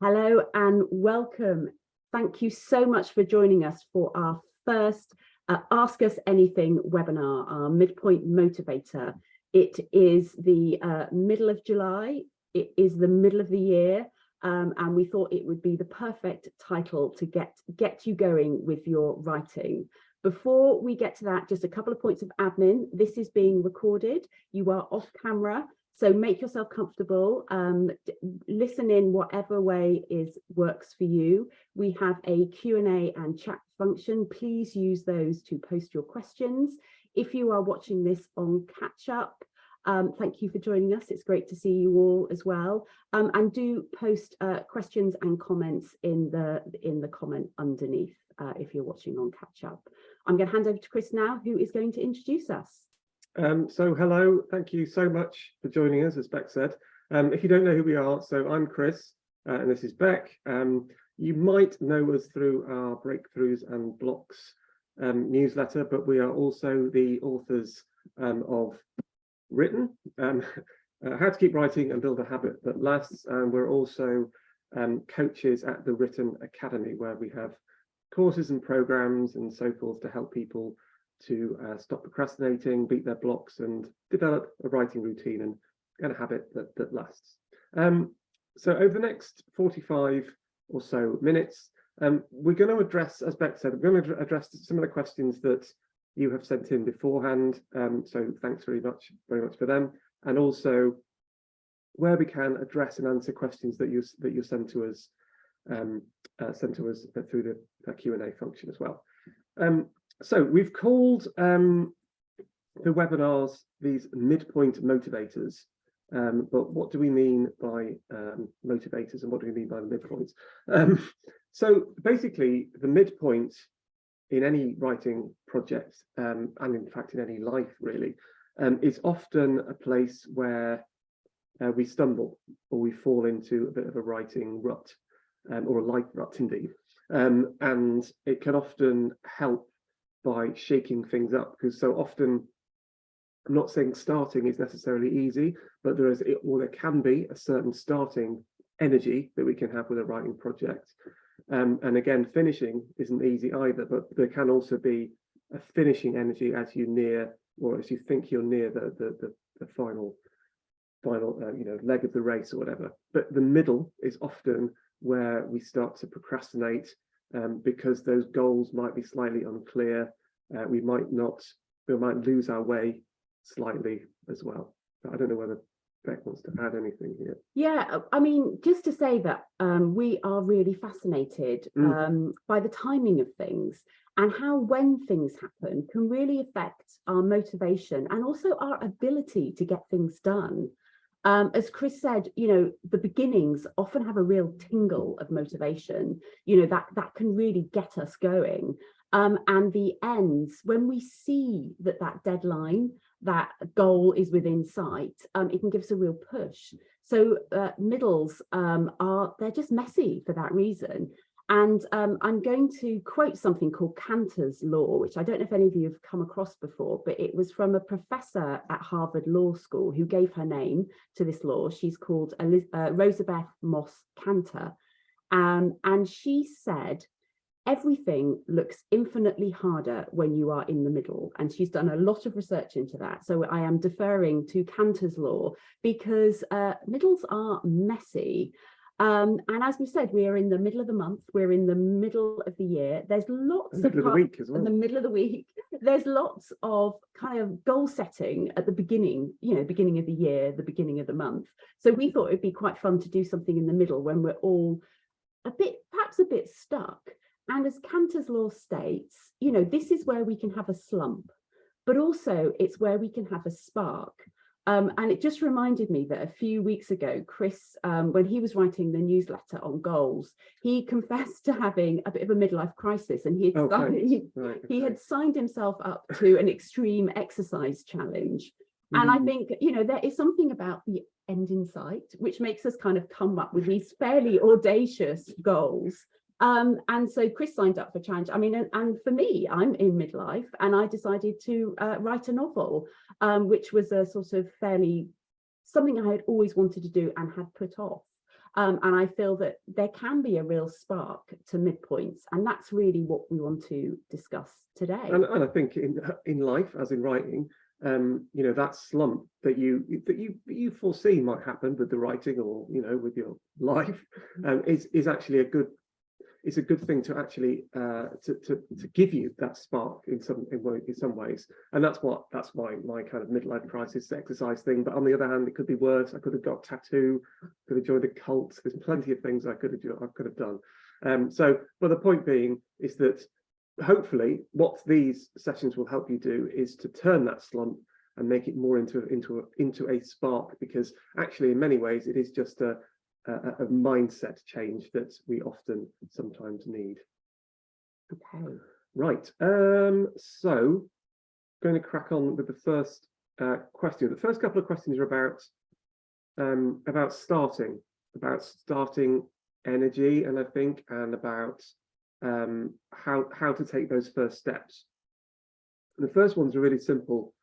Hello and welcome. Thank you so much for joining us for our first Ask Us Anything webinar, our Midpoint Motivator. It is the middle of July. It is the middle of the year, and we thought it would be the perfect title to get you going with your writing. Before we get to that, just a couple of points of admin. This is being recorded. You are off camera. So make yourself comfortable, listen in whatever way works for you. We have a Q&A and chat function. Please use those to post your questions. If you are watching this on catch up, thank you for joining us. It's great to see you all as well. And do post questions and comments in the comment underneath if you're watching on catch up. I'm going to hand over to Chris now, who is going to introduce us. So hello, thank you so much for joining us, as Bec said. If you don't know who we are, so I'm Chris and this is Bec. You might know us through our Breakthroughs and Blocks newsletter, but we are also the authors of Written, How to Keep Writing and Build a Habit That Lasts, and we're also coaches at the Written Academy, where we have courses and programs and so forth to help people to stop procrastinating, beat their blocks, and develop a writing routine and a habit that lasts. So over the next 45 or so minutes, we're going to address, as Bec said, we're going to address some of the questions that you have sent in beforehand. So thanks very much for them, and also where we can address and answer questions that you send to us through the Q&A function as well. So we've called the webinars these midpoint motivators, but what do we mean by motivators and what do we mean by the midpoints? So basically the midpoint in any writing project, and in fact in any life really, is often a place where we stumble or we fall into a bit of a writing rut, or a life rut indeed, and it can often help by shaking things up, because so often, I'm not saying starting is necessarily easy, but there can be a certain starting energy that we can have with a writing project. And again, finishing isn't easy either, but there can also be a finishing energy as you near, or as you think you're near the final leg of the race or whatever. But the middle is often where we start to procrastinate, because those goals might be slightly unclear. We might lose our way slightly as well. But I don't know whether Bec wants to add anything here. Yeah, I mean, just to say that we are really fascinated by the timing of things and how, when things happen, can really affect our motivation and also our ability to get things done. As Chris said, the beginnings often have a real tingle of motivation, that can really get us going. And the ends, when we see that deadline, that goal is within sight, it can give us a real push. So middles they're just messy for that reason. And I'm going to quote something called Cantor's Law, which I don't know if any of you have come across before, but it was from a professor at Harvard Law School who gave her name to this law. She's called Rosabeth Moss Cantor. And she said, everything looks infinitely harder when you are in the middle. And she's done a lot of research into that. So I am deferring to Cantor's Law because middles are messy. And as we said, we are in the middle of the month, we're in the middle of the year. There's lots of the week as well. In the middle of the week, there's lots of kind of goal setting at the beginning, beginning of the year, the beginning of the month. So we thought it'd be quite fun to do something in the middle when we're all perhaps a bit stuck. And as Cantor's Law states, this is where we can have a slump, but also it's where we can have a spark. And it just reminded me that a few weeks ago, Chris, when he was writing the newsletter on goals, he confessed to having a bit of a midlife crisis, and he had signed himself up to an extreme exercise challenge. And I think, there is something about the end in sight, which makes us kind of come up with these fairly audacious goals. And so Chris signed up for challenge. I mean, and for me, I'm in midlife, and I decided to write a novel, which was a sort of something I had always wanted to do and had put off. And I feel that there can be a real spark to midpoints, and that's really what we want to discuss today. And I think in life, as in writing, you know, that slump that you foresee might happen with the writing, or you know, with your life, is actually a good. It's a good thing to actually to give you that spark in some ways, and that's why my kind of midlife crisis exercise thing. But on the other hand, it could be worse. I could have got a tattoo, could have joined a cult. There's plenty of things I could have done. But the point being is that hopefully what these sessions will help you do is to turn that slump and make it more into a spark, because actually in many ways it is just a mindset change that we often sometimes need. Okay. Right. So going to crack on with the first question. The first couple of questions are about starting energy, and I think, and about how to take those first steps. And the first one's a really simple,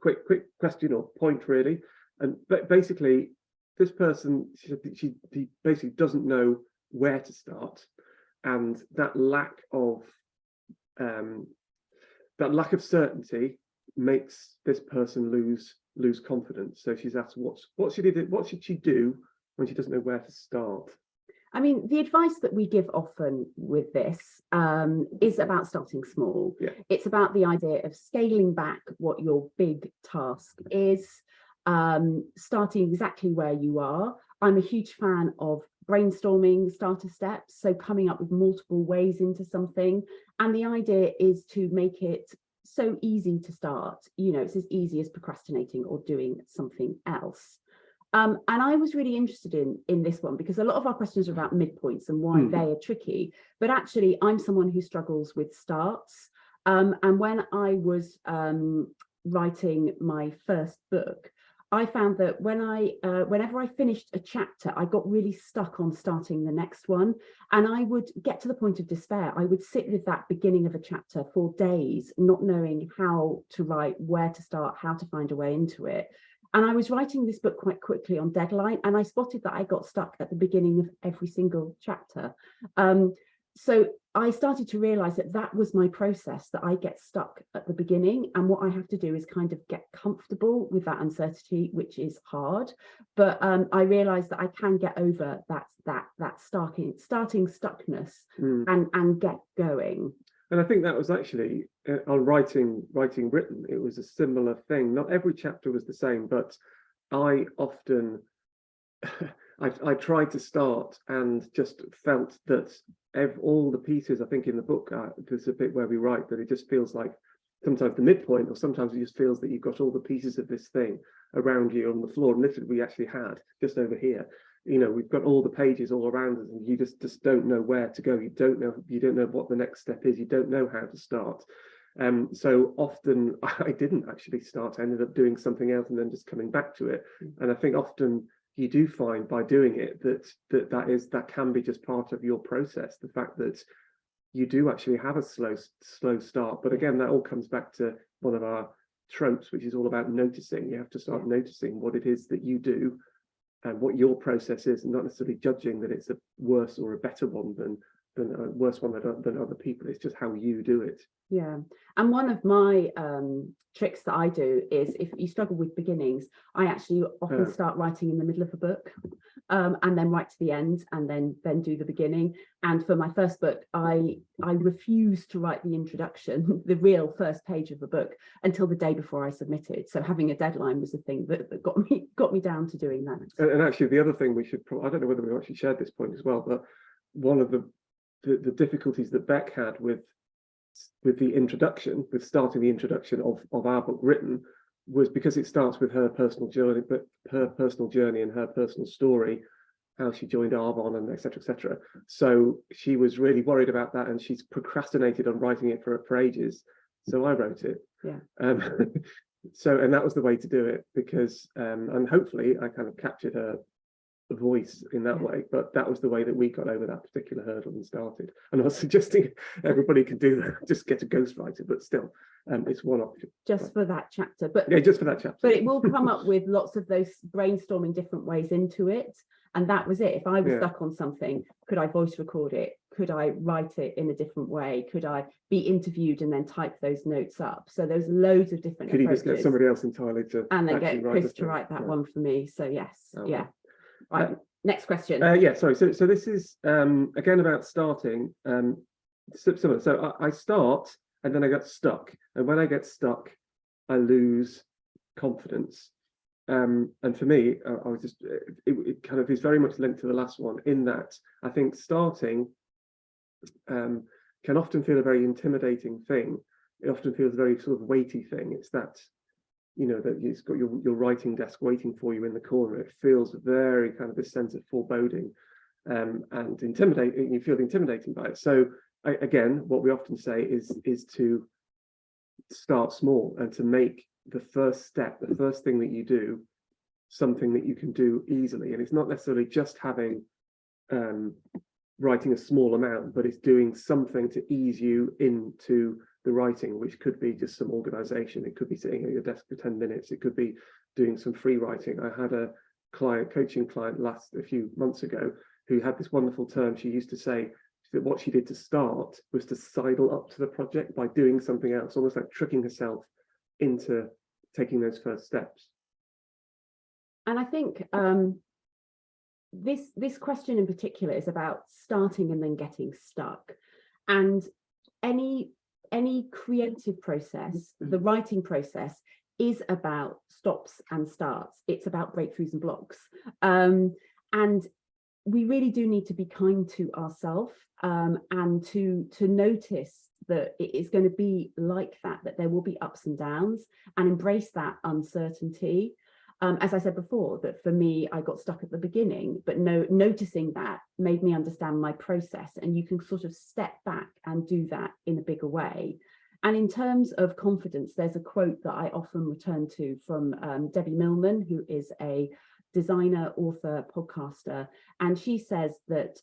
quick question or point, really, and basically, this person, she basically doesn't know where to start, and that lack of certainty makes this person lose confidence. So she's asked, what should she do when she doesn't know where to start? I mean, the advice that we give often with this is about starting small. Yeah. It's about the idea of scaling back what your big task is. Starting exactly where you are. I'm a huge fan of brainstorming starter steps, so coming up with multiple ways into something, and the idea is to make it so easy to start. You know, it's as easy as procrastinating or doing something else. And I was really interested in this one because a lot of our questions are about midpoints and why they are tricky, but actually I'm someone who struggles with starts, and when I was writing my first book, I found that whenever I finished a chapter, I got really stuck on starting the next one, and I would get to the point of despair. I would sit with that beginning of a chapter for days, not knowing how to write, where to start, how to find a way into it. And I was writing this book quite quickly on deadline, and I spotted that I got stuck at the beginning of every single chapter. So I started to realize that was my process, that I get stuck at the beginning, and what I have to do is kind of get comfortable with that uncertainty, which is hard. But I realized that I can get over that starting stuckness and get going. And I think that was actually on writing written, it was a similar thing. Not every chapter was the same, but I often I tried to start and just felt that all the pieces, I think in the book, there's a bit where we write that it just feels like sometimes the midpoint, or sometimes it just feels that you've got all the pieces of this thing around you on the floor. And literally we actually had just over here, you know, we've got all the pages all around us, and you just don't know where to go. You don't know what the next step is. You don't know how to start. So often I didn't actually start. I ended up doing something else and then just coming back to it. And I think often you do find by doing it that can be just part of your process, the fact that you do actually have a slow start. But again, that all comes back to one of our tropes, which is all about noticing. You have to start noticing what it is that you do and what your process is, and not necessarily judging that it's a worse or a better one than a worse one than other people. It's just how you do it. Yeah, and one of my tricks that I do is, if you struggle with beginnings, I actually often start writing in the middle of a book, and then write to the end, and then do the beginning. And for my first book, I refused to write the introduction, the real first page of the book, until the day before I submitted. So having a deadline was the thing that got me down to doing that. And actually, the other thing we should I don't know whether we actually shared this point as well, but one of the difficulties that Bec had with the introduction, with starting the introduction of our book written, was because it starts with her personal journey, and her personal story, how she joined Arvon, and etc. So she was really worried about that, and she's procrastinated on writing it for ages. So I wrote it. Yeah. And that was the way to do it, because and hopefully I kind of captured her voice in that way, but that was the way that we got over that particular hurdle and started. I'm not suggesting everybody can do that, just get a ghostwriter, but still it's one option just for that chapter. But yeah, just for that chapter, but it will come up with lots of those brainstorming different ways into it, and that was it. If I was Yeah. stuck on something, could I voice record it? Could I write it in a different way? Could I be interviewed and then type those notes up? So there's loads of different Could you approaches. just get somebody else entirely to and then actually get write Chris the to thing? write that Right. one for me. So yes, Oh, yeah. well. Right. Next question. Yeah, sorry. So this is again about starting. Similar. So I start and then I get stuck, and when I get stuck, I lose confidence. And for me, I was just it kind of is very much linked to the last one, in that I think starting can often feel a very intimidating thing. It often feels a very sort of weighty thing. It's that, you know, that you've got your writing desk waiting for you in the corner. It feels very kind of this sense of foreboding and intimidating. You feel intimidating by it. So again, what we often say is to start small and to make the first step, the first thing that you do, something that you can do easily. And it's not necessarily just having writing a small amount, but it's doing something to ease you into the writing, which could be just some organization. It could be sitting at your desk for 10 minutes. It could be doing some free writing. I had a coaching client a few months ago who had this wonderful term. She used to say that what she did to start was to sidle up to the project by doing something else, almost like tricking herself into taking those first steps. And I think this question in particular is about starting and then getting stuck. And any creative process, the writing process, is about stops and starts. It's about breakthroughs and blocks. And we really do need to be kind to ourselves and to notice that it is going to be like that there will be ups and downs, and embrace that uncertainty. As I said before, that for me, I got stuck at the beginning, but noticing that made me understand my process, and you can sort of step back and do that in a bigger way. And in terms of confidence, there's a quote that I often return to from Debbie Millman, who is a designer, author, podcaster, and she says that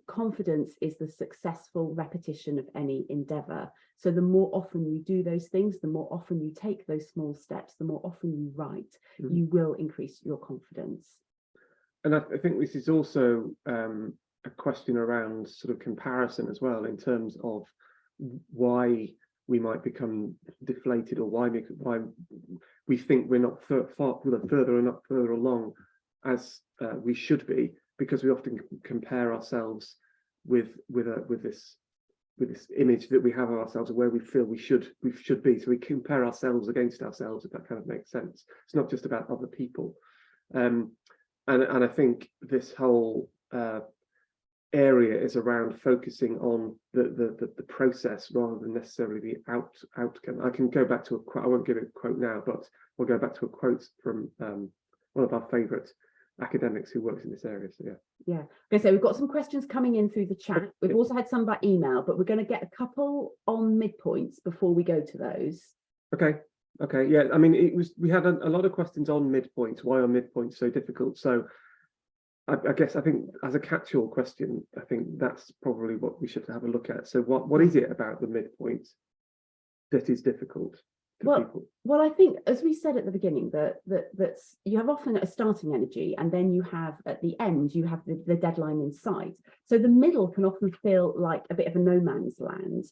confidence is the successful repetition of any endeavor. So the more often you do those things, the more often you take those small steps, the more often you write, you will increase your confidence. And I think this is also a question around sort of comparison as well, in terms of why we might become deflated, or why we think we're not further along as we should be, because we often compare ourselves with this image that we have of ourselves, of where we feel we should be. So we compare ourselves against ourselves, if that kind of makes sense. It's not just about other people. And I think this whole area is around focusing on the process rather than necessarily the outcome. I can go back to a quote. I won't give a quote now, but we'll go back to a quote from one of our favourite academics who works in this area. So yeah. Okay, so we've got some questions coming in through the chat. We've also had some by email, but we're going to get a couple on midpoints before we go to those. Okay, yeah. I mean, we had a lot of questions on midpoints. Why are midpoints so difficult? So I think as a catch-all question, I think that's probably what we should have a look at. So what is it about the midpoint that is difficult to people? Well, I think, as we said at the beginning, that you have often a starting energy, and then you have at the end, you have the deadline in sight. So the middle can often feel like a bit of a no man's land.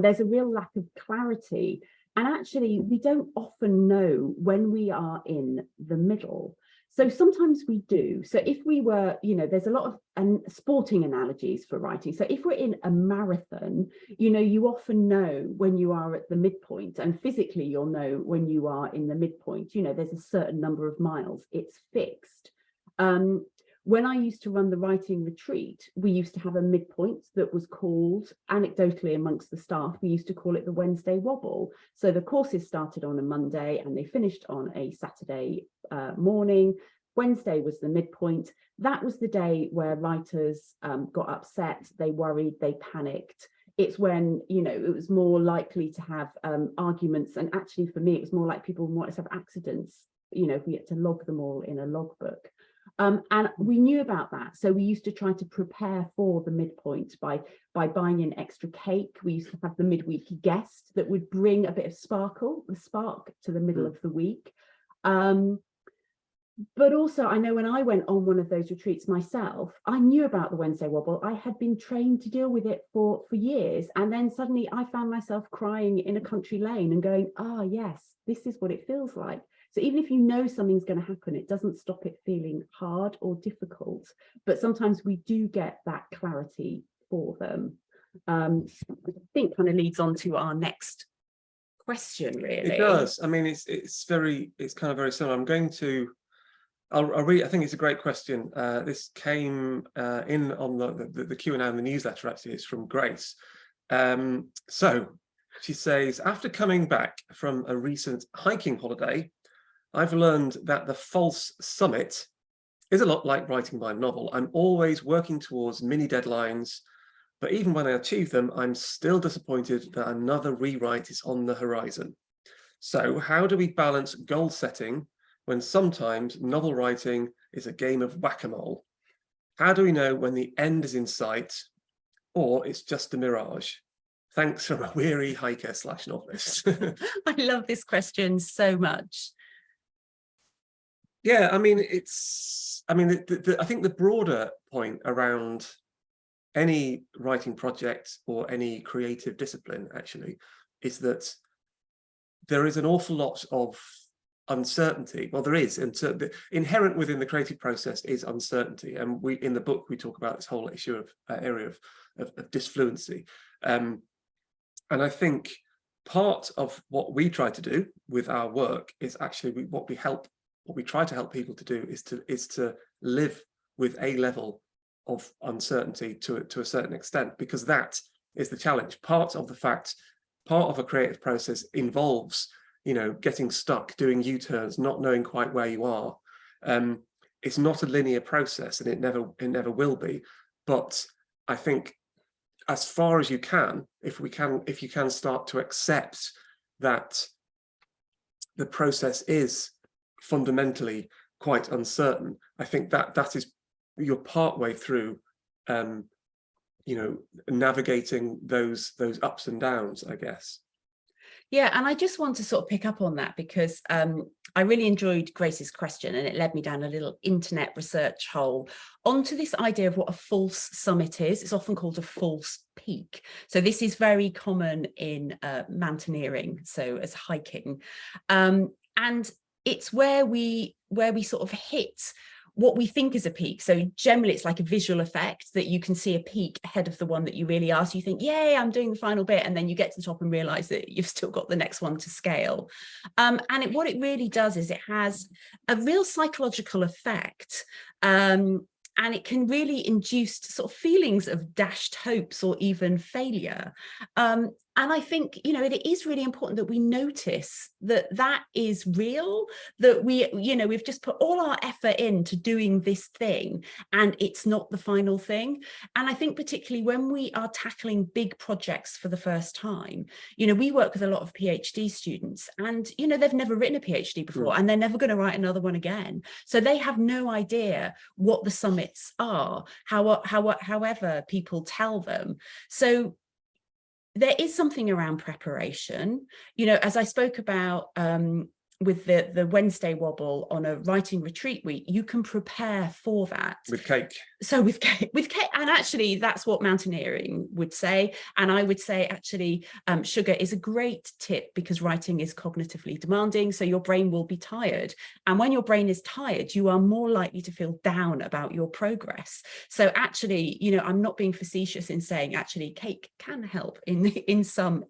There's a real lack of clarity. And actually, we don't often know when we are in the middle. So sometimes we do. So if we were, there's a lot of sporting analogies for writing. So if we're in a marathon, you often know when you are at the midpoint, and physically you'll know when you are in the midpoint. There's a certain number of miles, it's fixed. When I used to run the writing retreat, we used to have a midpoint that was called, anecdotally amongst the staff, we used to call it the Wednesday wobble. So the courses started on a Monday and they finished on a Saturday morning. Wednesday was the midpoint. That was the day where writers got upset, they worried, they panicked. It's when, it was more likely to have arguments. And actually, for me, it was more like people wanted to have accidents, if we had to log them all in a logbook. And we knew about that. So we used to try to prepare for the midpoint by buying in extra cake. We used to have the midweek guest that would bring a bit of spark to the middle of the week. But also, I know when I went on one of those retreats myself, I knew about the Wednesday wobble. I had been trained to deal with it for years. And then suddenly I found myself crying in a country lane and going, ah, yes, this is what it feels like. So even if you know something's going to happen, it doesn't stop it feeling hard or difficult. But sometimes we do get that clarity for them. I think kind of leads on to our next question, really. It does. I mean, it's kind of very similar. I'm going to, I'll read. I think it's a great question. This came in on the Q&A in the newsletter. Actually, it's from Grace. So she says, after coming back from a recent hiking holiday, I've learned that the false summit is a lot like writing my novel. I'm always working towards mini deadlines, but even when I achieve them, I'm still disappointed that another rewrite is on the horizon. So how do we balance goal setting when sometimes novel writing is a game of whack-a-mole? How do we know when the end is in sight or it's just a mirage? Thanks from a weary hiker / novelist. I love this question so much. Yeah, I mean, I think the broader point around any writing project or any creative discipline actually is that there is an awful lot of uncertainty. Well, there is, and inherent within the creative process is uncertainty. And we, in the book, we talk about this whole issue of area of disfluency. And I think part of what we try to do with our work is actually what we try to help people to do is to live with a level of uncertainty to a certain extent, because that is the challenge. Part of a creative process involves, getting stuck, doing U-turns, not knowing quite where you are. It's not a linear process, and it never will be. But I think as far as you can, if you can start to accept that the process is fundamentally quite uncertain, I think that is, you're part way through navigating those ups and downs, I guess. Yeah, and I just want to sort of pick up on that because I really enjoyed Grace's question, and it led me down a little internet research hole onto this idea of what a false summit is. It's often called a false peak. So this is very common in mountaineering, so as hiking, and it's where we sort of hit what we think is a peak. So generally it's like a visual effect that you can see a peak ahead of the one that you really are. So you think, yay, I'm doing the final bit. And then you get to the top and realize that you've still got the next one to scale. And what it really does is it has a real psychological effect. And it can really induce sort of feelings of dashed hopes or even failure. And I think, it is really important that we notice that is real, that we've just put all our effort into doing this thing and it's not the final thing. And I think particularly when we are tackling big projects for the first time, we work with a lot of PhD students and, they've never written a PhD before and they're never going to write another one again. So they have no idea what the summits are, however people tell them. So there is something around preparation, as I spoke about with the Wednesday wobble on a writing retreat week, you can prepare for that. With cake. So with cake, and actually that's what mountaineering would say. And I would say actually sugar is a great tip because writing is cognitively demanding. So your brain will be tired. And when your brain is tired, you are more likely to feel down about your progress. So actually, I'm not being facetious in saying actually cake can help in some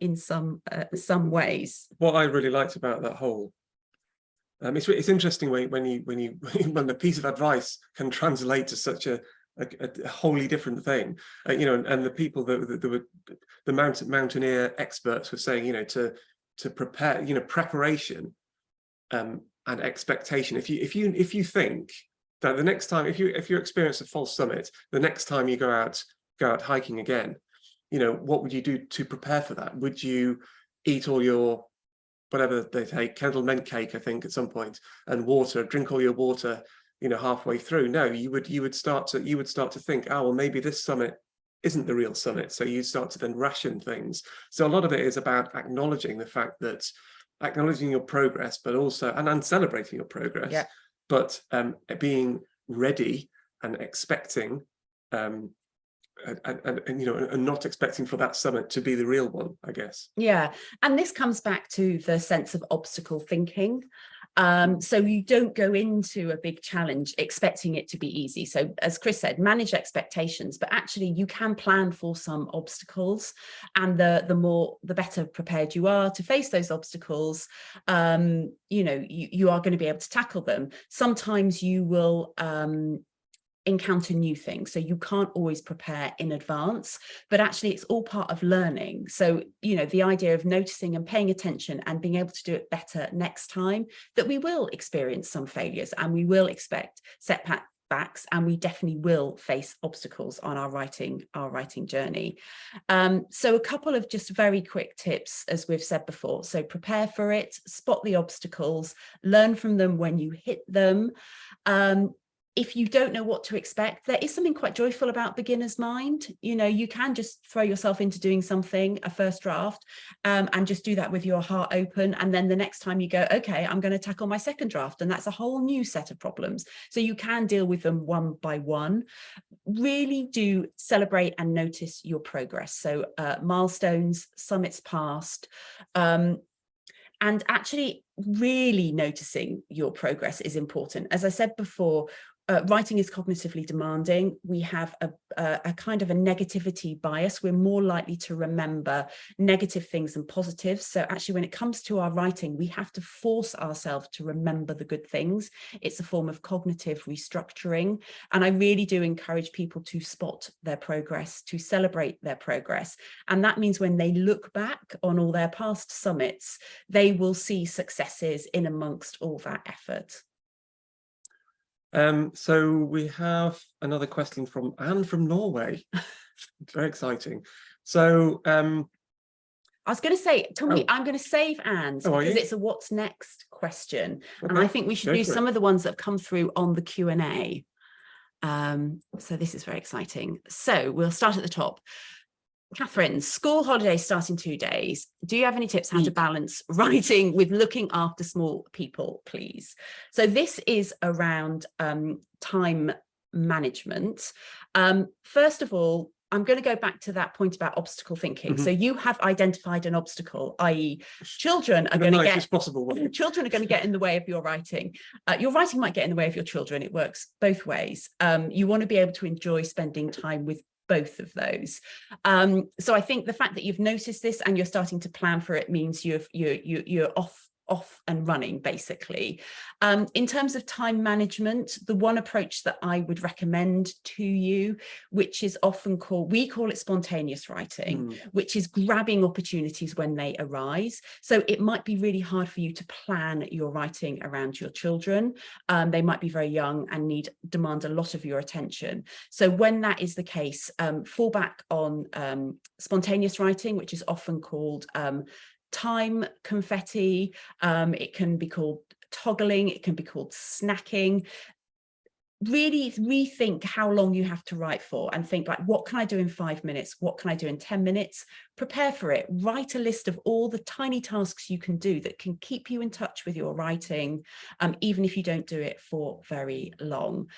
ways. What I really liked about that whole it's interesting when the piece of advice can translate to such a wholly different thing, and the people that the mountaineer experts were saying, to prepare, preparation and expectation. If you think that the next time, if you experience a false summit, the next time you go out hiking again, what would you do to prepare for that? Would you eat all your whatever they take, Kendall meant cake, I think, at some point, and water, drink all your water, halfway through? No, you would start to think, oh, well, maybe this summit isn't the real summit. So you start to then ration things. So a lot of it is about acknowledging the fact that acknowledging your progress, but also and celebrating your progress, but being ready and expecting, and not expecting for that summit to be the real one, I guess. Yeah, and this comes back to the sense of obstacle thinking. So you don't go into a big challenge expecting it to be easy. So as Chris said, manage expectations, but actually you can plan for some obstacles, and the better prepared you are to face those obstacles, you are going to be able to tackle them. Sometimes you will encounter new things, so you can't always prepare in advance, but actually it's all part of learning. So the idea of noticing and paying attention and being able to do it better next time, that we will experience some failures and we will expect setbacks, and we definitely will face obstacles on our writing journey. So a couple of just very quick tips, as we've said before. So prepare for it, spot the obstacles, learn from them when you hit them. If you don't know what to expect, there is something quite joyful about beginner's mind. You can just throw yourself into doing something, a first draft, and just do that with your heart open. And then the next time you go, okay, I'm going to tackle my second draft, and that's a whole new set of problems. So you can deal with them one by one. Really do celebrate and notice your progress. So milestones, summits passed, and actually really noticing your progress is important. As I said before, writing is cognitively demanding. We have a kind of a negativity bias. We're more likely to remember negative things than positives. So actually, when it comes to our writing, we have to force ourselves to remember the good things. It's a form of cognitive restructuring. And I really do encourage people to spot their progress, to celebrate their progress. And that means when they look back on all their past summits, they will see successes in amongst all that effort. So we have another question from Anne from Norway. Very exciting. So I was going to say, I'm going to save Anne's because it's a what's next question. Okay. And I think we should do some of the ones that have come through on the Q&A. So this is very exciting. So we'll start at the top. Catherine, school holidays start in 2 days. Do you have any tips how to balance writing with looking after small people, please? So this is around time management. First of all, I'm going to go back to that point about obstacle thinking. Mm-hmm. So you have identified an obstacle, i.e. children are going to get children are going to get in the way of your writing. Your writing might get in the way of your children. It works both ways. You want to be able to enjoy spending time with both of those. So I think the fact that you've noticed this and you're starting to plan for it means you're off and running, basically. In terms of time management, the one approach that I would recommend to you, which is often we call it spontaneous writing, which is grabbing opportunities when they arise. So it might be really hard for you to plan your writing around your children. They might be very young and demand a lot of your attention. So when that is the case, fall back on spontaneous writing, which is often called time confetti. It can be called toggling. It can be called snacking. Really rethink how long you have to write for and think, like, what can I do in 5 minutes? What can I do in 10 minutes? Prepare for it. Write a list of all the tiny tasks you can do that can keep you in touch with your writing, even if you don't do it for very long.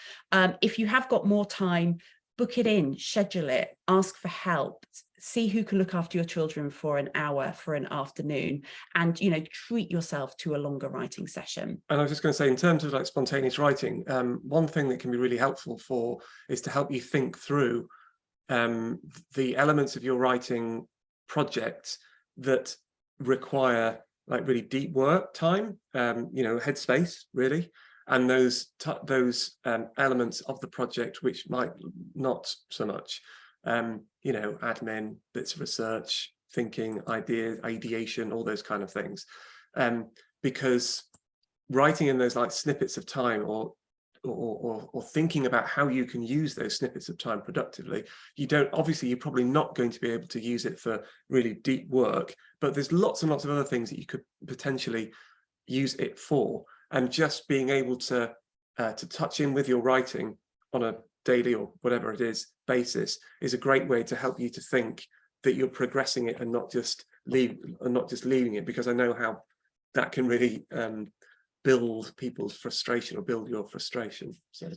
If you have got more time, book it in, schedule it, ask for help, see who can look after your children for an hour, for an afternoon, and treat yourself to a longer writing session. And I was just going to say, in terms of like spontaneous writing, one thing that can be really helpful is to help you think through the elements of your writing project that require like really deep work time, headspace really. And those elements of the project which might not so much, admin, bits of research, thinking, ideas, ideation, all those kind of things. Because writing in those like snippets of time or thinking about how you can use those snippets of time productively, you're probably not going to be able to use it for really deep work, but there's lots and lots of other things that you could potentially use it for. And just being able to touch in with your writing on a daily or whatever it is basis is a great way to help you to think that you're progressing it and not just leaving it, because I know how that can really build people's frustration or build your frustration. So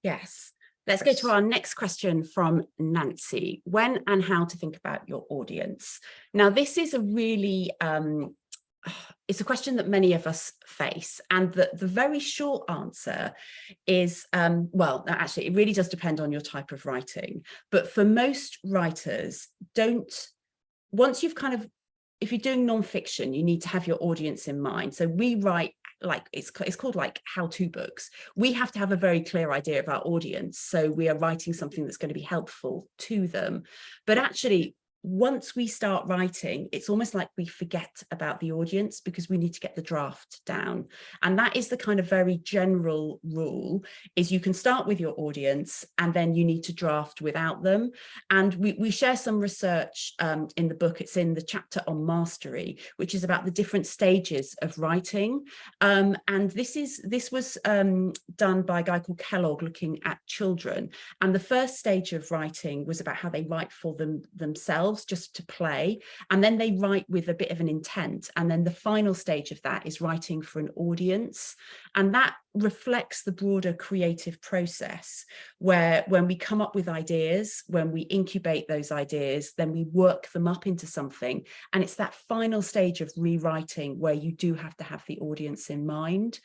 yes. Let's go to our next question from Nancy. When and how to think about your audience. Now, this is a really, it's a question that many of us face. And the very short answer is, well, actually, it really does depend on your type of writing. But for most writers, once you've kind of, if you're doing nonfiction, you need to have your audience in mind. So we write, like it's called like how-to books. We have to have a very clear idea of our audience. So we are writing something that's going to be helpful to them. But actually, once we start writing, it's almost like we forget about the audience because we need to get the draft down. And that is the kind of very general rule, is you can start with your audience and then you need to draft without them. And we share some research in the book. It's in the chapter on mastery, which is about the different stages of writing. And this was done by a guy called Kellogg, looking at children. And the first stage of writing was about how they write for themselves, just to play, and then they write with a bit of an intent, and then the final stage of that is writing for an audience. And that reflects the broader creative process, where when we come up with ideas, when we incubate those ideas, then we work them up into something, and it's that final stage of rewriting where you do have to have the audience in mind.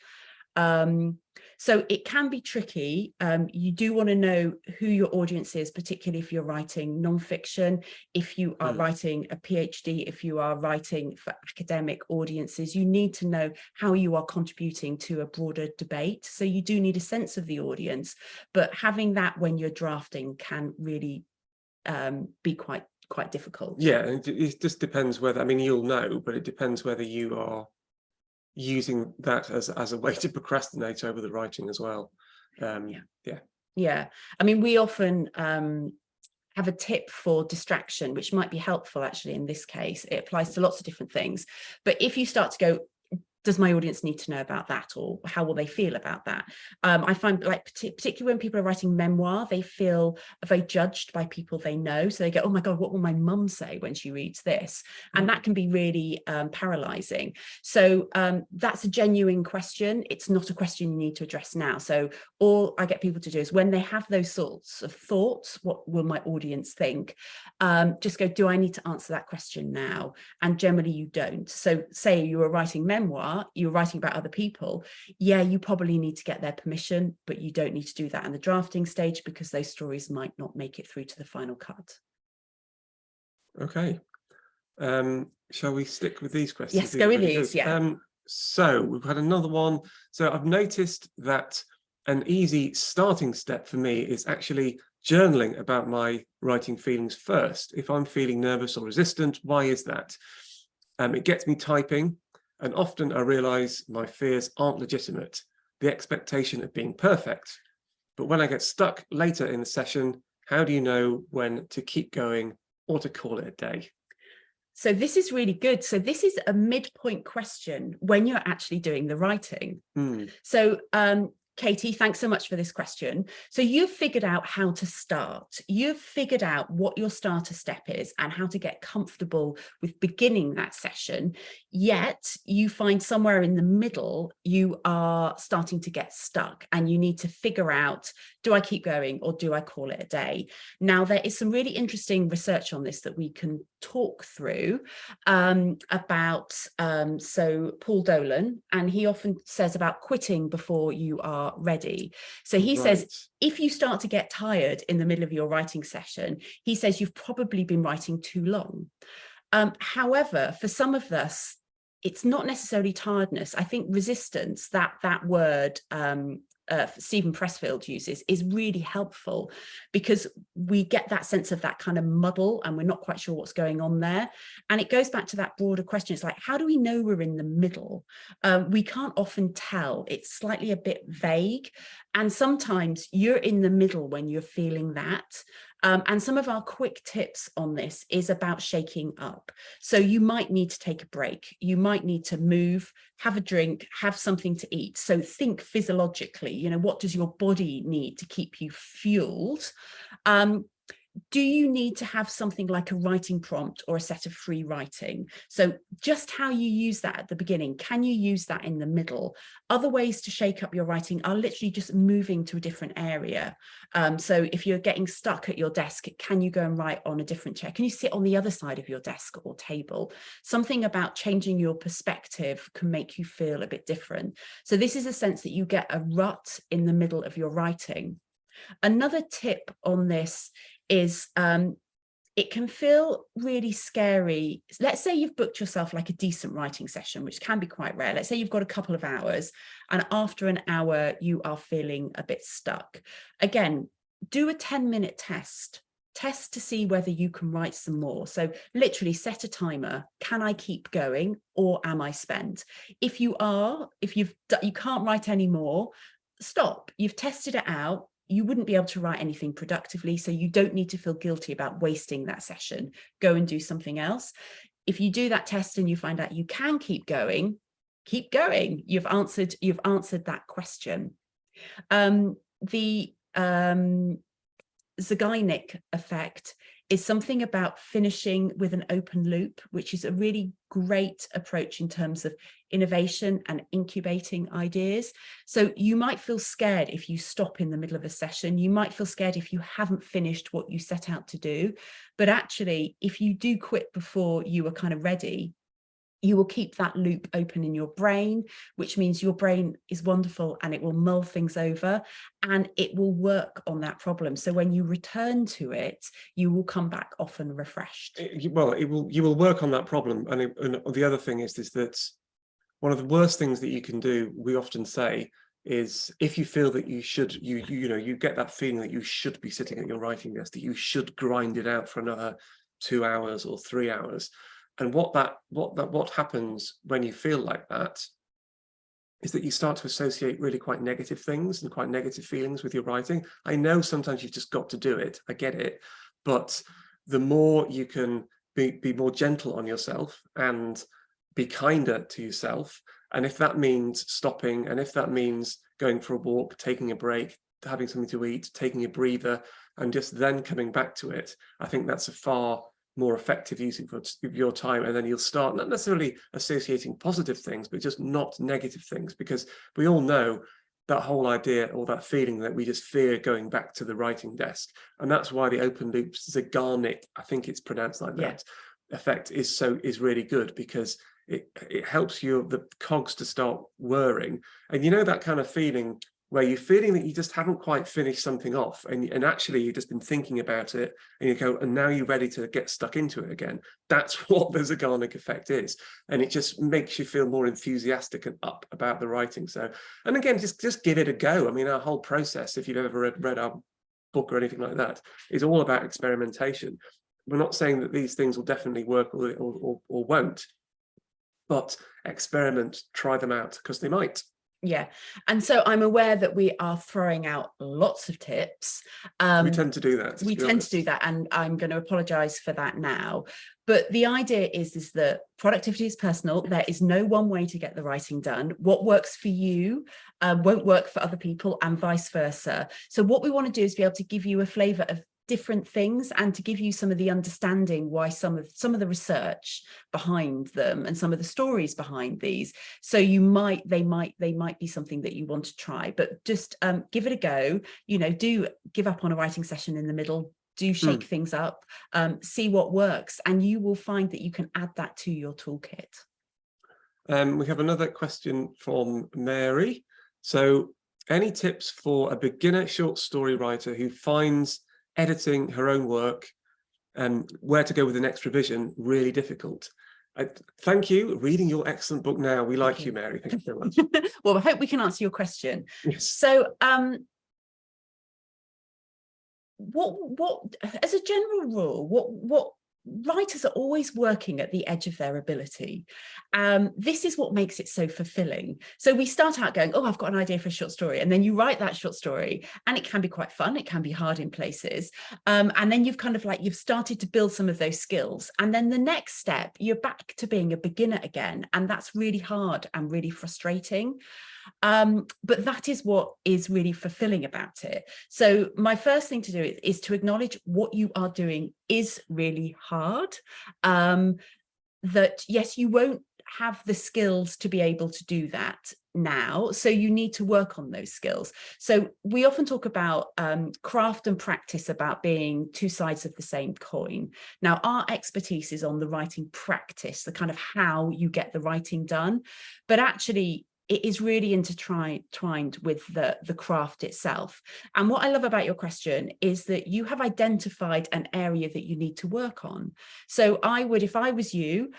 So it can be tricky. You do want to know who your audience is, particularly if you're writing nonfiction, if you are writing a PhD, if you are writing for academic audiences. You need to know how you are contributing to a broader debate. So you do need a sense of the audience, but having that when you're drafting can really be quite difficult. yeah, and it just depends whether, I mean, you'll know, but it depends whether you are using that as a way to procrastinate over the writing as well. Yeah. I mean, we often have a tip for distraction, which might be helpful actually in this case. It applies to lots of different things, but if you start to go, does my audience need to know about that, or how will they feel about that? I find, like, particularly when people are writing memoir, they feel very judged by people they know. So they go, oh my God, what will my mum say when she reads this? And that can be really paralyzing. So that's a genuine question. It's not a question you need to address now. So all I get people to do is, when they have those sorts of thoughts, what will my audience think? Just go, do I need to answer that question now? And generally you don't. So say you were writing memoir, you're writing about other people, yeah, you probably need to get their permission, but you don't need to do that in the drafting stage, because those stories might not make it through to the final cut. Okay. Shall we stick with these questions? Yes, go with these. Yeah. So we've had another one. So I've noticed that an easy starting step for me is actually journaling about my writing feelings first. If I'm feeling nervous or resistant, why is that? It gets me typing, and often I realize my fears aren't legitimate, the expectation of being perfect. But when I get stuck later in the session, how do you know when to keep going or to call it a day? So this is really good. So this is a midpoint question when you're actually doing the writing. So Katie, thanks so much for this question. So you've figured out how to start. You've figured out what your starter step is and how to get comfortable with beginning that session. Yet you find somewhere in the middle, you are starting to get stuck and you need to figure out, do I keep going or do I call it a day? Now, there is some really interesting research on this that we can talk through about, so Paul Dolan, and he often says about quitting before you are ready. So he says, if you start to get tired in the middle of your writing session, he says you've probably been writing too long. However, for some of us, it's not necessarily tiredness. I think resistance, that word Stephen Pressfield uses, is really helpful, because we get that sense of that kind of muddle and we're not quite sure what's going on there. And it goes back to that broader question. It's like, how do we know we're in the middle? We can't often tell. It's slightly a bit vague. And sometimes you're in the middle when you're feeling that. And some of our quick tips on this is about shaking up. So you might need to take a break. You might need to move, have a drink, have something to eat. So think physiologically, you know, what does your body need to keep you fueled? Do you need to have something like a writing prompt or a set of free writing? So just how you use that at the beginning, can you use that in the middle? Other ways to shake up your writing are literally just moving to a different area. So if you're getting stuck at your desk, can you go and write on a different chair? Can you sit on the other side of your desk or table? Something about changing your perspective can make you feel a bit different. So this is a sense that you get a rut in the middle of your writing. Another tip on this is it can feel really scary. Let's say you've booked yourself like a decent writing session, which can be quite rare. Let's say you've got a couple of hours, and after an hour, you are feeling a bit stuck. Again, do a 10-minute test. Test to see whether you can write some more. So literally set a timer. Can I keep going, or am I spent? If you can't write anymore, stop. You've tested it out. You wouldn't be able to write anything productively, so you don't need to feel guilty about wasting that session. Go and do something else. If you do that test and you find out you can keep going, keep going. You've answered that question. The Zeigarnik effect is something about finishing with an open loop, which is a really great approach in terms of innovation and incubating ideas. So you might feel scared if you stop in the middle of a session. You might feel scared if you haven't finished what you set out to do. But actually, if you do quit before you are kind of ready, you will keep that loop open in your brain, which means your brain is wonderful and it will mull things over and it will work on that problem. So when you return to it, you will come back often refreshed. Well, you will work on that problem. And the other thing is that one of the worst things that you can do, we often say, is if you feel that you should, you get that feeling that you should be sitting at your writing desk, that you should grind it out for another 2 hours or 3 hours. And what happens when you feel like that is that you start to associate really quite negative things and quite negative feelings with your writing. I know sometimes you've just got to do it. I get it. But the more you can be more gentle on yourself and be kinder to yourself, and if that means stopping, and if that means going for a walk, taking a break, having something to eat, taking a breather, and just then coming back to it, I think that's a far more effective use of your time. And then you'll start not necessarily associating positive things, but just not negative things, because we all know that whole idea or that feeling that we just fear going back to the writing desk. And that's why the open loop Zeigarnik, I think it's pronounced like that, effect is really good, because it helps the cogs to start whirring. And you know that kind of feeling where you're feeling that you just haven't quite finished something off, and actually you've just been thinking about it, and you go, and now you're ready to get stuck into it again. That's what the Zeigarnik effect is, and it just makes you feel more enthusiastic and up about the writing. So, and again, just give it a go. I mean, our whole process, if you've ever read our book or anything like that, is all about experimentation. We're not saying that these things will definitely work or won't, but experiment, try them out, because they might. Yeah. And so I'm aware that we are throwing out lots of tips. We tend to do that. We tend to do that. And I'm going to apologize for that now. But the idea is that productivity is personal. There is no one way to get the writing done. What works for you won't work for other people, and vice versa. So what we want to do is be able to give you a flavor of different things, and to give you some of the understanding why some of the research behind them and some of the stories behind these. So they might be something that you want to try, but just give it a go. Do give up on a writing session in the middle, do shake things up, see what works, and you will find that you can add that to your toolkit. We have another question from Mary. So any tips for a beginner short story writer who finds editing her own work and where to go with the next revision really difficult? Thank you. Reading your excellent book now. We like you, Mary. Thank you so much. Well, I hope we can answer your question. Yes. So what as a general rule, what writers are always working at the edge of their ability. This is what makes it so fulfilling. So we start out going, oh, I've got an idea for a short story. And then you write that short story, and it can be quite fun. It can be hard in places. And then you've started to build some of those skills. And then the next step, you're back to being a beginner again. And that's really hard and really frustrating. But that is what is really fulfilling about it. So my first thing to do is to acknowledge what you are doing is really hard. That yes, you won't have the skills to be able to do that now, so you need to work on those skills. So we often talk about craft and practice, about being two sides of the same coin. Now, our expertise is on the writing practice, the kind of how you get the writing done, but actually it is really intertwined with the craft itself. And what I love about your question is that you have identified an area that you need to work on. So I would, if I was you,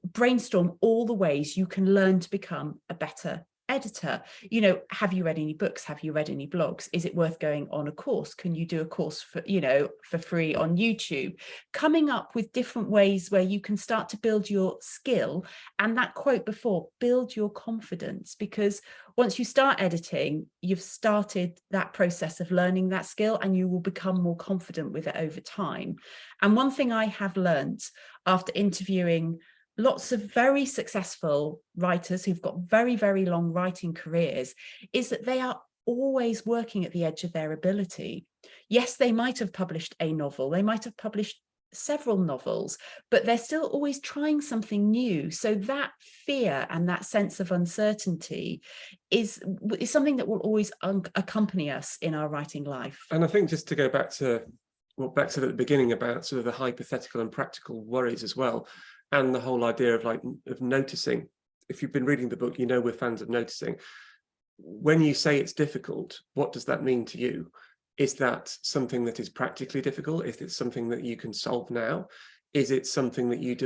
brainstorm all the ways you can learn to become a better editor. You know, have you read any books? Have you read any blogs? Is it worth going on a course? Can you do a course for, you know, for free on YouTube? Coming up with different ways where you can start to build your skill. And that quote before, build your confidence, because once you start editing, you've started that process of learning that skill, and you will become more confident with it over time. And one thing I have learned after interviewing lots of very successful writers who've got very, very long writing careers is that they are always working at the edge of their ability. Yes, they might have published a novel, they might have published several novels, but they're still always trying something new. So that fear and that sense of uncertainty is something that will always accompany us in our writing life. And I think just to go back to the beginning about sort of the hypothetical and practical worries as well, and the whole idea of noticing. If you've been reading the book, you know we're fans of noticing. When you say it's difficult, what does that mean to you? Is that something that is practically difficult? Is it something that you can solve now? Is it something that you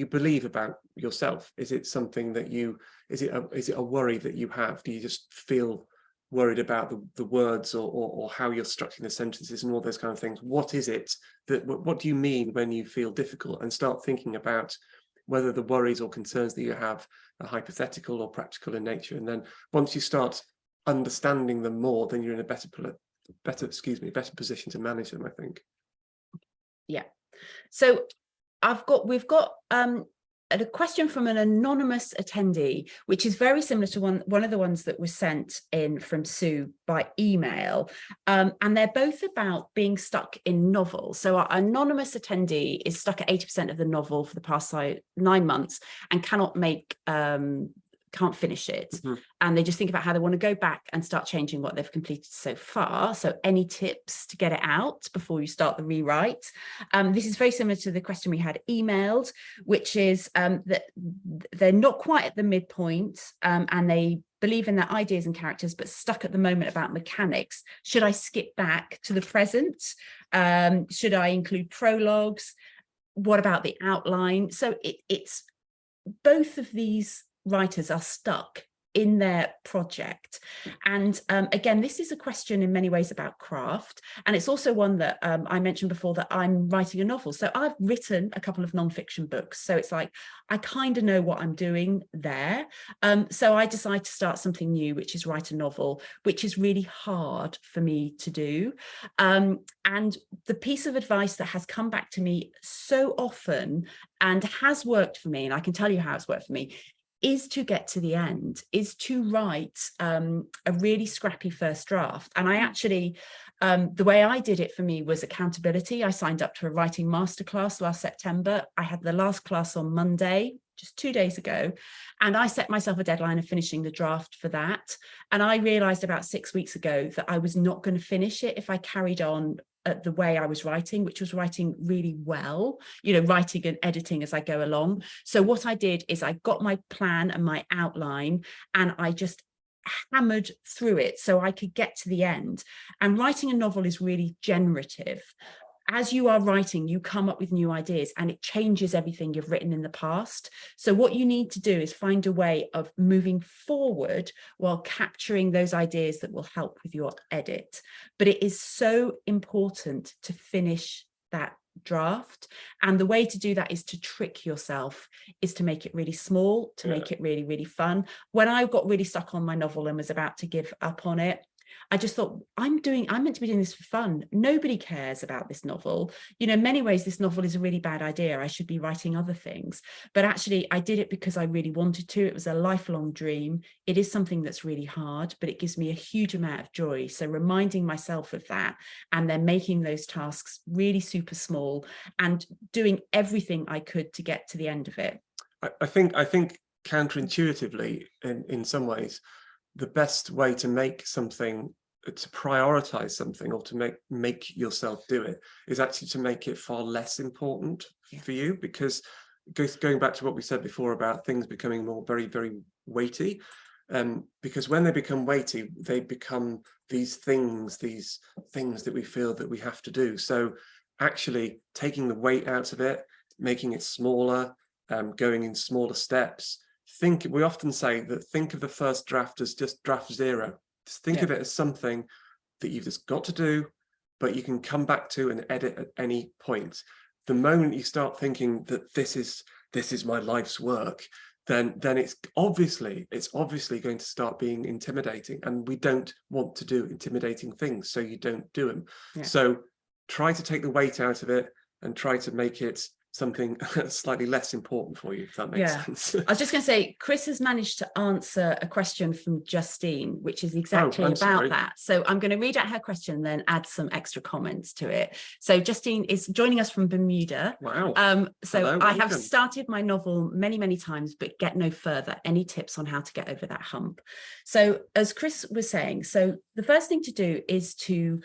believe about yourself? Is it something that is it a worry that you have? Do you just feel worried about the words or how you're structuring the sentences and all those kind of things? What is it what do you mean when you feel difficult? And start thinking about whether the worries or concerns that you have are hypothetical or practical in nature. And then once you start understanding them more, then you're in a better position to manage them, I think. Yeah. So we've got a question from an anonymous attendee, which is very similar to one of the ones that was sent in from Sue by email. And they're both about being stuck in novels. So our anonymous attendee is stuck at 80% of the novel for the past 9 months and can't finish it. Mm-hmm. And they just think about how they want to go back and start changing what they've completed so far. So any tips to get it out before you start the rewrite? This is very similar to the question we had emailed, which is that they're not quite at the midpoint and they believe in their ideas and characters, but stuck at the moment about mechanics. Should I skip back to the present? Should I include prologues? What about the outline? So it's both of these writers are stuck in their project. And again, this is a question in many ways about craft. And it's also one that I mentioned before, that I'm writing a novel. So I've written a couple of nonfiction books. So it's like, I kind of know what I'm doing there. So I decide to start something new, which is write a novel, which is really hard for me to do. And the piece of advice that has come back to me so often and has worked for me, and I can tell you how it's worked for me, is to get to the end, is to write a really scrappy first draft. And I actually, the way I did it for me was accountability. I signed up to a writing masterclass last September. I had the last class on Monday, just 2 days ago, and I set myself a deadline of finishing the draft for that. And I realized about 6 weeks ago that I was not going to finish it if I carried on the way I was writing, which was writing really well, writing and editing as I go along. So what I did is I got my plan and my outline, and I just hammered through it so I could get to the end. And writing a novel is really generative. As you are writing, you come up with new ideas, and it changes everything you've written in the past. So what you need to do is find a way of moving forward while capturing those ideas that will help with your edit. But it is so important to finish that draft. And the way to do that is to trick yourself, is to make it really small, to make it really, really fun. When I got really stuck on my novel and was about to give up on it, I just thought, I'm meant to be doing this for fun. Nobody cares about this novel. You know, in many ways, this novel is a really bad idea. I should be writing other things. But actually, I did it because I really wanted to. It was a lifelong dream. It is something that's really hard, but it gives me a huge amount of joy. So reminding myself of that, and then making those tasks really super small and doing everything I could to get to the end of it. I think counterintuitively, in some ways, the best way to make something, to prioritize something, or to make yourself do it, is actually to make it far less important for you. Because going back to what we said before about things becoming more very, very weighty, because when they become weighty, they become these things that we feel that we have to do. So actually taking the weight out of it, making it smaller, going in smaller steps. We often say that think of the first draft as just draft zero. Just think of it as something that you've just got to do, but you can come back to and edit at any point. The moment you start thinking that this is my life's work, then it's obviously going to start being intimidating, and we don't want to do intimidating things, so you don't do them. So try to take the weight out of it and try to make it something slightly less important for you, if that makes sense. I was just going to say, Chris has managed to answer a question from Justine, which is exactly about that. So I'm going to read out her question and then add some extra comments to it. So Justine is joining us from Bermuda. Wow. So hello, I have welcome. started my novel many, many times, but get no further. Any tips on how to get over that hump? So as Chris was saying, so the first thing to do is to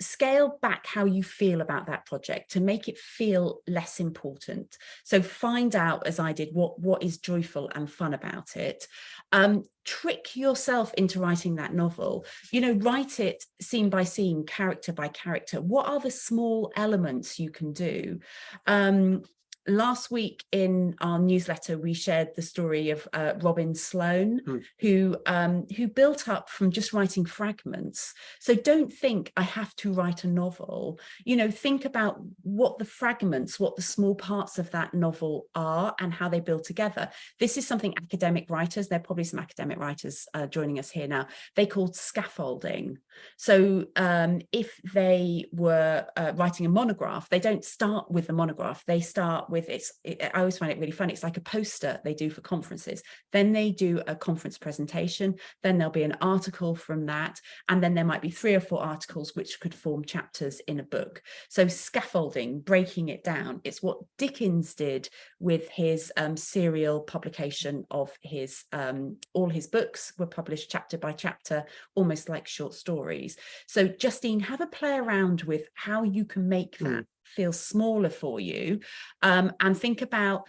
scale back how you feel about that project to make it feel less important. So find out, as I did, what is joyful and fun about it. Trick yourself into writing that novel. You know, write it scene by scene, character by character. What are the small elements you can do? Last week in our newsletter, we shared the story of Robin Sloan, who built up from just writing fragments. So don't think I have to write a novel. You know, think about what the fragments, what the small parts of that novel are and how they build together. This is something academic writers, there are probably some academic writers joining us here now, they called scaffolding. So if they were writing a monograph, they don't start with the monograph, they start with I always find it really funny. It's like a poster they do for conferences. Then they do a conference presentation. Then there'll be an article from that. And then there might be 3 or 4 articles which could form chapters in a book. So scaffolding, breaking it down. It's what Dickens did with his serial publication of his, all his books were published chapter by chapter, almost like short stories. So Justine, have a play around with how you can make that feel smaller for you, and think about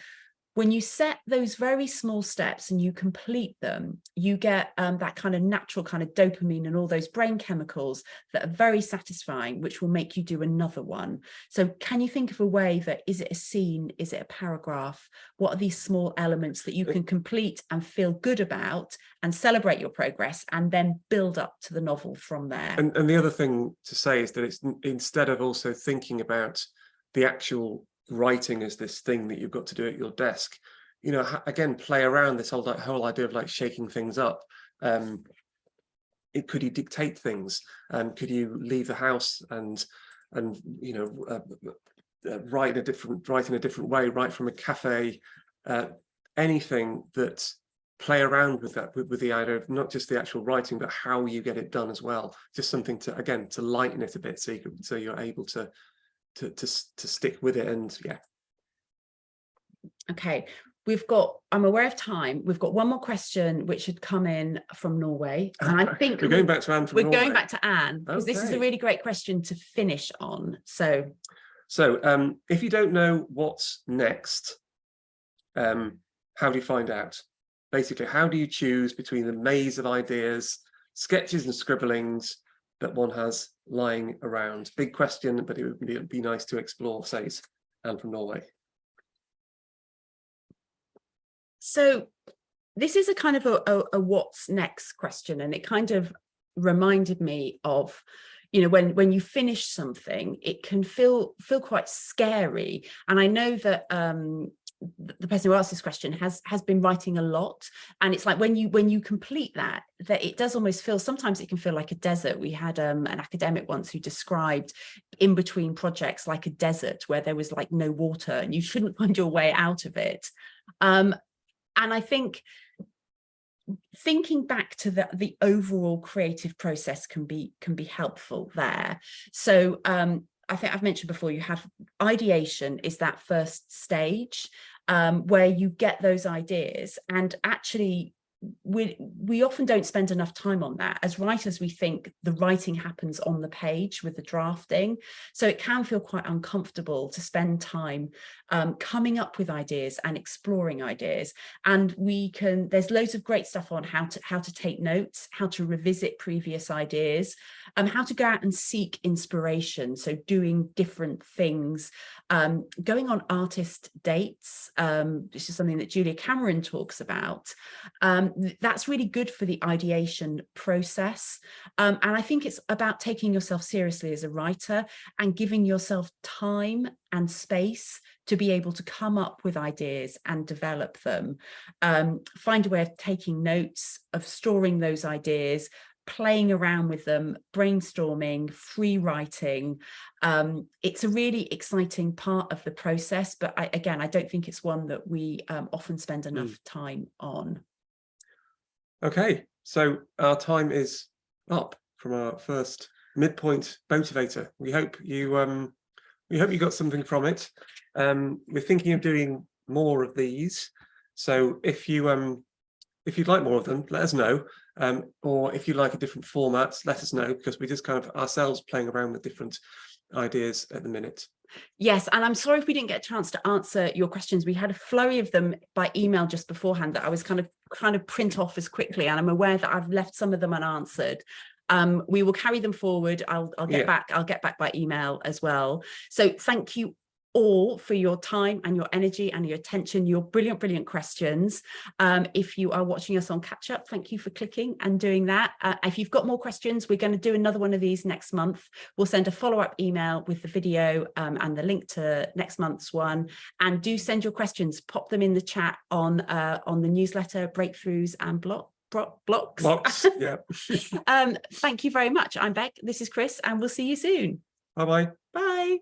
when you set those very small steps and you complete them, you get that kind of natural kind of dopamine and all those brain chemicals that are very satisfying, which will make you do another one. So can you think of a way that, is it a scene, is it a paragraph? What are these small elements that you can complete and feel good about and celebrate your progress, and then build up to the novel from there? And the other thing to say is that it's, instead of also thinking about the actual writing as this thing that you've got to do at your desk, you know, again, play around this whole idea of like shaking things up. Could you dictate things? Could you leave the house and you know, write in a different way, write from a cafe, anything that, play around with that, with the idea of not just the actual writing, but how you get it done as well. Just something to, again, to lighten it a bit, so you're able to stick with it. And okay, we've got, I'm aware of time, we've got one more question which had come in from Norway, and I think we're going back to Anne from Norway. Going back to Anne, because this is a really great question to finish on. So if you don't know what's next, how do you find out? Basically, how do you choose between the maze of ideas, sketches and scribblings that one has lying around? Big question, but it would be nice to explore, says Anne from Norway. So this is a kind of a what's next question, and it kind of reminded me of, you know, when you finish something, it can feel quite scary. And I know that the person who asked this question has been writing a lot, and it's like when you complete that it does almost feel, sometimes it can feel like a desert. We had an academic once who described in between projects like a desert where there was like no water and you couldn't find your way out of it. And I think thinking back to the overall creative process can be helpful there. So I think I've mentioned before, you have ideation is that first stage where you get those ideas, and actually we often don't spend enough time on that. As writers, we think the writing happens on the page with the drafting, so it can feel quite uncomfortable to spend time coming up with ideas and exploring ideas. And there's loads of great stuff on how to take notes, how to revisit previous ideas, how to go out and seek inspiration, so doing different things, going on artist dates. This is something that Julia Cameron talks about. That's really good for the ideation process. And I think it's about taking yourself seriously as a writer and giving yourself time and space to be able to come up with ideas and develop them. Find a way of taking notes, of storing those ideas, playing around with them, brainstorming, free writing. It's a really exciting part of the process, but I don't think it's one that we often spend enough time on. Okay, so our time is up from our first Midpoint Motivator. We hope you got something from it. We're thinking of doing more of these, so if you'd like more of them, let us know. Or if you like a different format, let us know, because we just kind of ourselves playing around with different ideas at the minute. Yes, and I'm sorry if we didn't get a chance to answer your questions. We had a flurry of them by email just beforehand that I was kind of print off as quickly, and I'm aware that I've left some of them unanswered. We will carry them forward. I'll get back by email as well. So thank you all for your time and your energy and your attention, your brilliant questions. If you are watching us on catch up, thank you for clicking and doing that. If you've got more questions, we're going to do another one of these next month. We'll send a follow-up email with the video and the link to next month's one. And do send your questions, pop them in the chat on the newsletter, breakthroughs and blocks. Yeah. Thank you very much. I'm Bec, this is Chris, and we'll see you soon. Bye-bye. Bye.